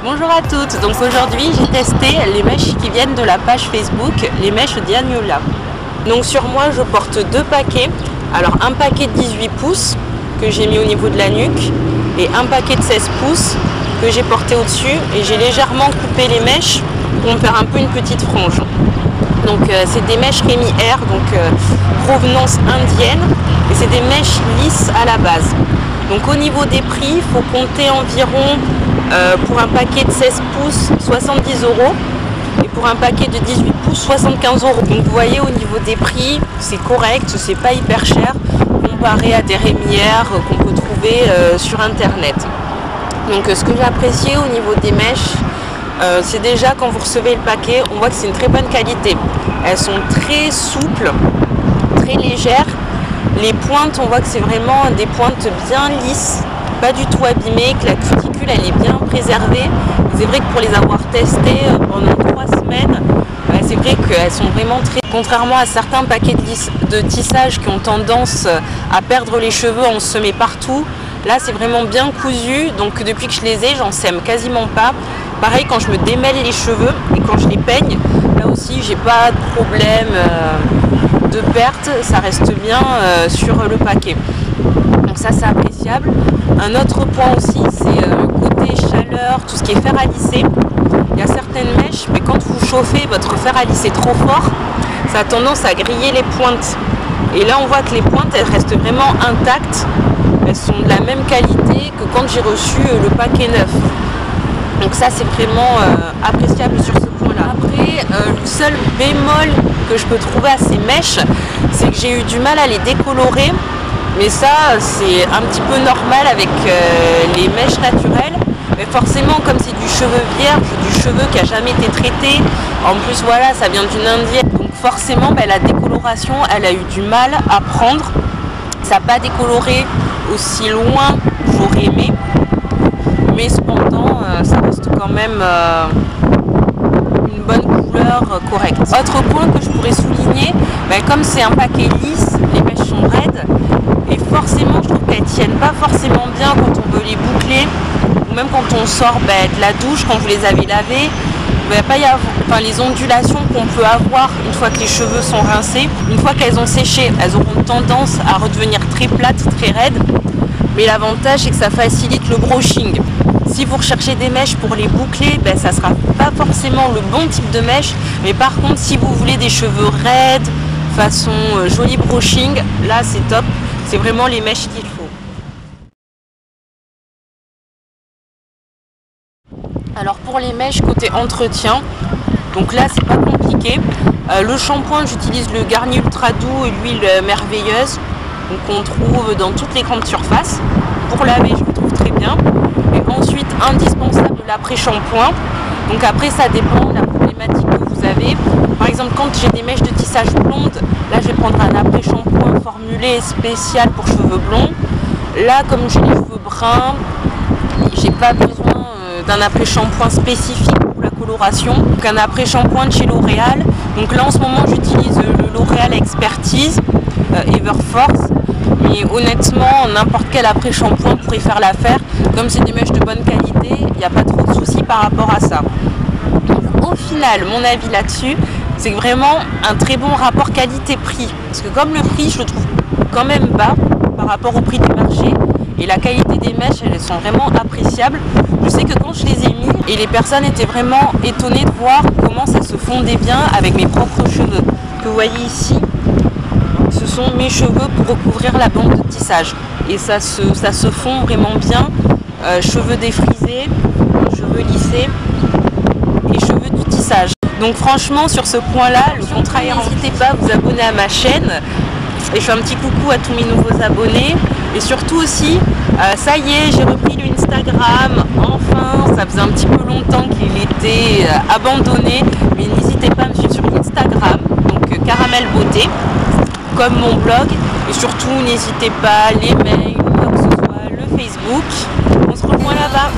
Bonjour à toutes, donc aujourd'hui j'ai testé les mèches qui viennent de la page Facebook, les mèches Diane Yola. Donc sur moi je porte deux paquets, alors un paquet de 18 pouces que j'ai mis au niveau de la nuque et un paquet de 16 pouces que j'ai porté au-dessus et j'ai légèrement coupé les mèches pour me faire un peu une petite frange. Donc c'est des mèches Rémi Air, donc provenance indienne et c'est des mèches lisses à la base. Donc au niveau des prix, il faut compter environ pour un paquet de 16 pouces 70 € et pour un paquet de 18 pouces 75 €. Donc vous voyez au niveau des prix, c'est correct, c'est pas hyper cher comparé à des Rémi Air qu'on peut trouver sur internet. Donc ce que j'ai apprécié au niveau des mèches, c'est déjà quand vous recevez le paquet, on voit que c'est une très bonne qualité. Elles sont très souples, très légères. Les pointes, on voit que c'est vraiment des pointes bien lisses, pas du tout abîmées, que la cuticule elle est bien préservée. C'est vrai que pour les avoir testées pendant 3 semaines, c'est vrai qu'elles sont vraiment très... Contrairement à certains paquets de tissage qui ont tendance à perdre les cheveux en semé partout, là c'est vraiment bien cousu, donc depuis que je les ai, j'en sème quasiment pas. Pareil quand je me démêle les cheveux et quand je les peigne, là aussi j'ai pas de problème de perte, ça reste bien sur le paquet. Donc ça c'est appréciable. Un autre point aussi c'est le côté chaleur, tout ce qui est fer à lisser. Il y a certaines mèches, mais quand vous chauffez votre fer à lisser trop fort, ça a tendance à griller les pointes. Et là on voit que les pointes elles restent vraiment intactes. Elles sont de la même qualité que quand j'ai reçu le paquet neuf. Donc ça c'est vraiment appréciable sur ce point-là. Après, le seul bémol que je peux trouver à ces mèches, c'est que j'ai eu du mal à les décolorer. Mais ça c'est un petit peu normal avec les mèches naturelles. Mais forcément comme c'est du cheveu vierge, du cheveu qui n'a jamais été traité, en plus voilà ça vient d'une indienne. Donc forcément la décoloration elle a eu du mal à prendre. Ça n'a pas décoloré aussi loin que j'aurais aimé, mais cependant ça reste quand même une bonne couleur correcte. Autre point que je pourrais souligner, comme c'est un paquet lisse, les mèches sont raides et forcément je trouve qu'elles tiennent pas forcément bien quand on veut les boucler ou même quand on sort de la douche, quand vous les avez lavées. Il va pas y avoir, les ondulations qu'on peut avoir une fois que les cheveux sont rincés, une fois qu'elles ont séché, elles auront tendance à redevenir très plates, très raides. Mais l'avantage c'est que ça facilite le brushing. Si vous recherchez des mèches pour les boucler, ça sera pas forcément le bon type de mèche. Mais par contre, si vous voulez des cheveux raides, façon joli brushing, là c'est top. C'est vraiment les mèches qu'il faut. Alors pour les mèches côté entretien, donc là c'est pas compliqué. Le shampoing, j'utilise le Garnier Ultra Doux et l'huile merveilleuse, qu'on trouve dans toutes les grandes surfaces. Pour laver, je le trouve très bien. Et ensuite, indispensable l'après-shampoing. Donc après, ça dépend de la problématique que vous avez. Par exemple, quand j'ai des mèches de tissage blondes, là je vais prendre un après-shampoing formulé spécial pour cheveux blonds. Là, comme j'ai les cheveux bruns, j'ai pas besoin d'un après-shampoing spécifique pour la coloration. Donc un après-shampoing de chez L'Oréal. Donc là en ce moment j'utilise le L'Oréal Expertise Everforce. Mais honnêtement n'importe quel après-shampoing pourrait faire l'affaire. Comme c'est des mèches de bonne qualité, il n'y a pas trop de soucis par rapport à ça. Donc, au final, mon avis là-dessus, c'est vraiment un très bon rapport qualité-prix. Parce que comme le prix je le trouve quand même bas par rapport au prix du marché, et la qualité des mèches, elles sont vraiment appréciables. Je sais que quand je les ai mis, et les personnes étaient vraiment étonnées de voir comment ça se fondait bien avec mes propres cheveux. Que vous voyez ici, ce sont mes cheveux pour recouvrir la bande de tissage. Et ça se fond vraiment bien. Cheveux défrisés, cheveux lissés et cheveux du tissage. Donc franchement, sur ce point-là, le contrat, n'hésitez pas à vous abonner à ma chaîne. Et je fais un petit coucou à tous mes nouveaux abonnés. Et surtout aussi, ça y est, j'ai repris le Instagram, enfin, ça faisait un petit peu longtemps qu'il était abandonné, mais n'hésitez pas à me suivre sur Instagram, donc Caramel Beauté, comme mon blog, et surtout n'hésitez pas, les mails, quoi que ce soit, le Facebook, on se revoit là-bas.